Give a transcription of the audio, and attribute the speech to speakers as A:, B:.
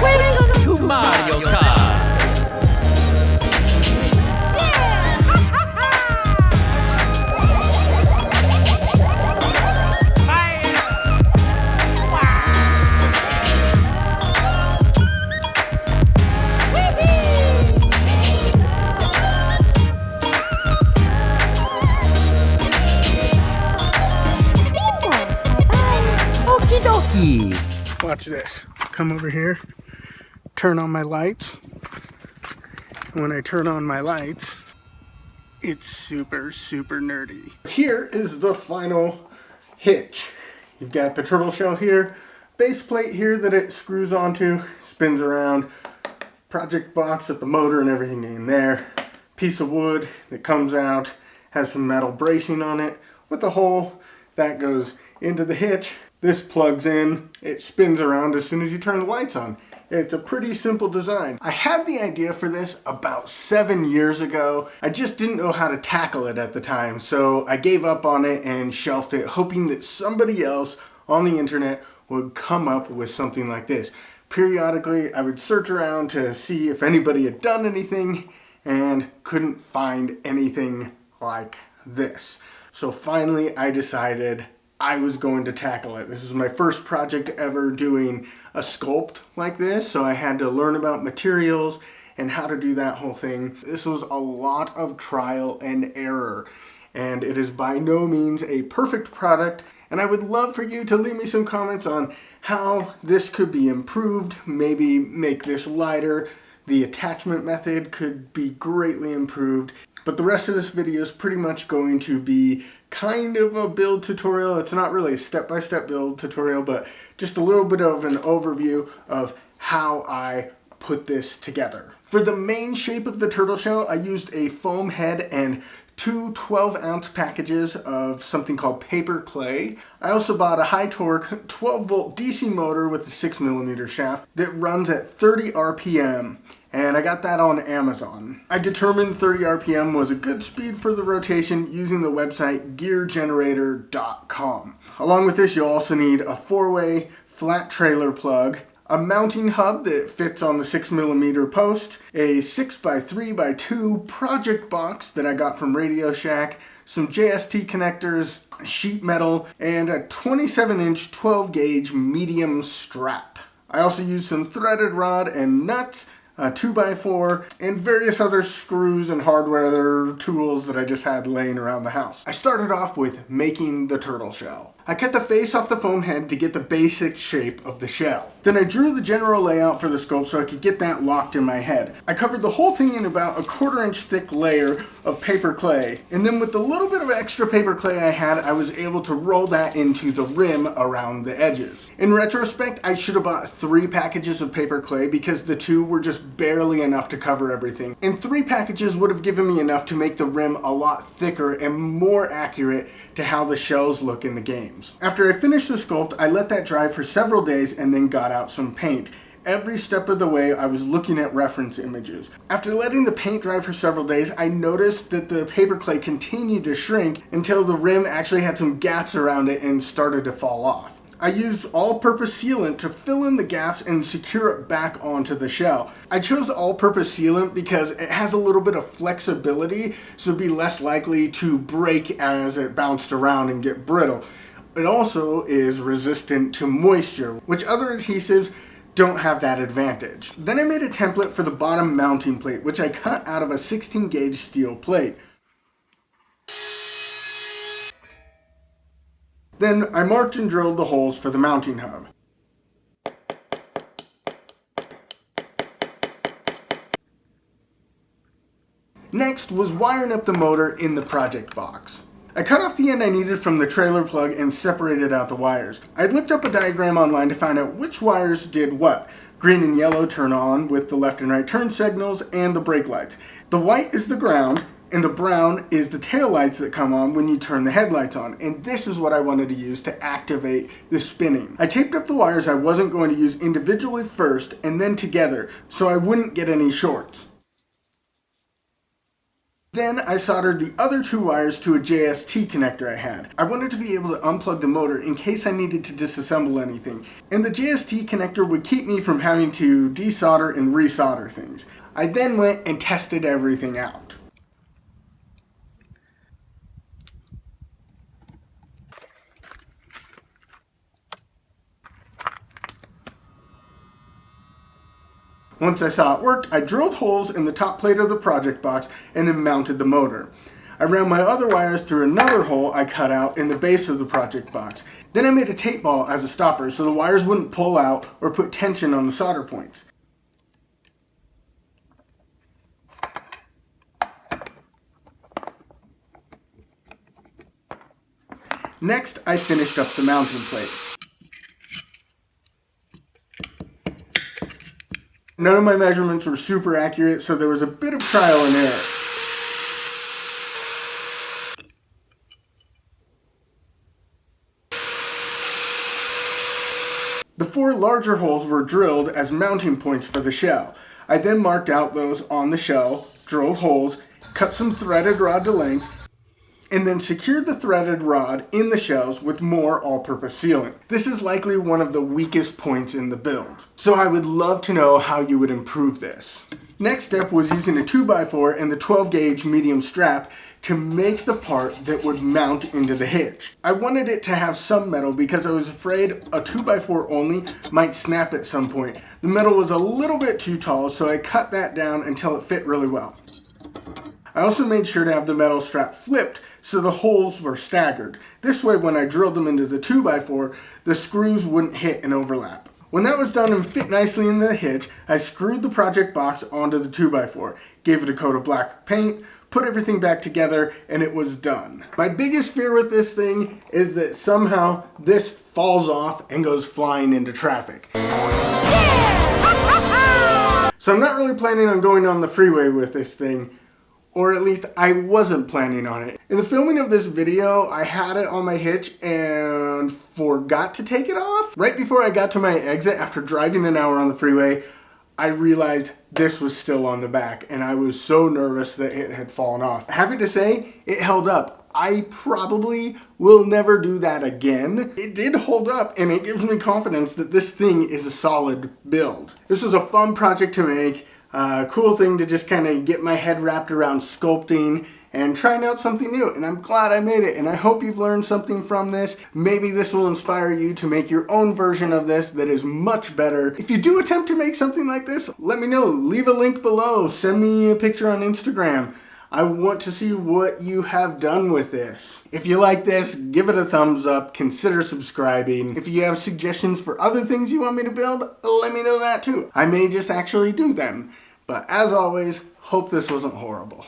A: Welcome to Mario Kart! Okie dokie!
B: Watch this. Come over here, turn on my lights. When I turn on my lights, it's super nerdy. Here is the final hitch. You've got the turtle shell here, base plate here that it screws onto, spins around, project box with the motor and everything in there, piece of wood that comes out, has some metal bracing on it with a hole that goes into the hitch. This plugs in, it spins around as soon as you turn the lights on. It's a pretty simple design. I had the idea for this about 7 years ago. I just didn't know how to tackle it at the time, so I gave up on it and shelved it, hoping that somebody else on the internet would come up with something like this. Periodically, I would search around to see if anybody had done anything and couldn't find anything like this. So finally, I decided I was going to tackle it. This is my first project ever doing a sculpt like this, so I had to learn about materials and how to do that whole thing. This was a lot of trial and error, and it is by no means a perfect product, and I would love for you to leave me some comments on how this could be improved, maybe make this lighter. The attachment method could be greatly improved, but the rest of this video is pretty much going to be kind of a build tutorial. It's not really a step-by-step build tutorial, but just a little bit of an overview of how I put this together. For the main shape of the turtle shell, I used a foam head and two 12-ounce packages of something called paper clay. I also bought a high torque 12-volt DC motor with a 6mm shaft that runs at 30 RPM. And I got that on Amazon. I determined 30 RPM was a good speed for the rotation using the website geargenerator.com. Along with this, you'll also need a 4-way flat trailer plug, a mounting hub that fits on the 6mm post, a 6x3x2 project box that I got from Radio Shack, some JST connectors, sheet metal, and a 27-inch 12-gauge medium strap. I also used some threaded rod and nuts, a 2x4, and various other screws and hardware tools that I just had laying around the house. I started off with making the turtle shell. I cut the face off the foam head to get the basic shape of the shell. Then I drew the general layout for the sculpt so I could get that locked in my head. I covered the whole thing in about a 1/4 inch thick layer of paper clay, and then with the little bit of extra paper clay I had, I was able to roll that into the rim around the edges. In retrospect, I should have bought 3 packages of paper clay because the 2 were just barely enough to cover everything, and 3 packages would have given me enough to make the rim a lot thicker and more accurate to how the shells look in the games. After I finished the sculpt, I let that dry for several days and then got out some paint. Every step of the way, I was looking at reference images. After letting the paint dry for several days, I noticed that the paper clay continued to shrink until the rim actually had some gaps around it and started to fall off. I used all-purpose sealant to fill in the gaps and secure it back onto the shell. I chose the all-purpose sealant because it has a little bit of flexibility, so it'd be less likely to break as it bounced around and get brittle. It also is resistant to moisture, which other adhesives don't have that advantage. Then I made a template for the bottom mounting plate, which I cut out of a 16-gauge steel plate. Then I marked and drilled the holes for the mounting hub. Next was wiring up the motor in the project box. I cut off the end I needed from the trailer plug and separated out the wires. I looked up a diagram online to find out which wires did what. Green and yellow turn on with the left and right turn signals and the brake lights. The white is the ground, and the brown is the taillights that come on when you turn the headlights on, and this is what I wanted to use to activate the spinning. I taped up the wires I wasn't going to use individually first and then together so I wouldn't get any shorts. Then I soldered the other 2 wires to a JST connector I had. I wanted to be able to unplug the motor in case I needed to disassemble anything. And the JST connector would keep me from having to desolder and resolder things. I then went and tested everything out. Once I saw it worked, I drilled holes in the top plate of the project box and then mounted the motor. I ran my other wires through another hole I cut out in the base of the project box. Then I made a tape ball as a stopper so the wires wouldn't pull out or put tension on the solder points. Next, I finished up the mounting plate. None of my measurements were super accurate, so there was a bit of trial and error. The 4 larger holes were drilled as mounting points for the shell. I then marked out those on the shell, drilled holes, cut some threaded rod to length, and then secured the threaded rod in the shells with more all-purpose sealant. This is likely one of the weakest points in the build, so I would love to know how you would improve this. Next step was using a 2x4 and the 12 gauge medium strap to make the part that would mount into the hitch. I wanted it to have some metal because I was afraid a 2x4 only might snap at some point. The metal was a little bit too tall, so I cut that down until it fit really well. I also made sure to have the metal strap flipped so the holes were staggered. This way, when I drilled them into the 2x4, the screws wouldn't hit and overlap. When that was done and fit nicely in the hitch, I screwed the project box onto the 2x4, gave it a coat of black paint, put everything back together, and it was done. My biggest fear with this thing is that somehow this falls off and goes flying into traffic. So I'm not really planning on going on the freeway with this thing. Or at least I wasn't planning on it. In the filming of this video, I had it on my hitch and forgot to take it off. Right before I got to my exit after driving an hour on the freeway, I realized this was still on the back and I was so nervous that it had fallen off. Happy to say, it held up. I probably will never do that again. It did hold up and it gives me confidence that this thing is a solid build. This was a fun project to make. Cool thing to just kind of get my head wrapped around sculpting and trying out something new, and I'm glad I made it, and I hope you've learned something from this. Maybe this will inspire you to make your own version of this that is much better. If you do attempt to make something like this, let me know. Leave a link below. Send me a picture on Instagram. I want to see what you have done with this. If you like this, give it a thumbs up, consider subscribing. If you have suggestions for other things you want me to build, let me know that too. I may just actually do them. But as always, hope this wasn't horrible.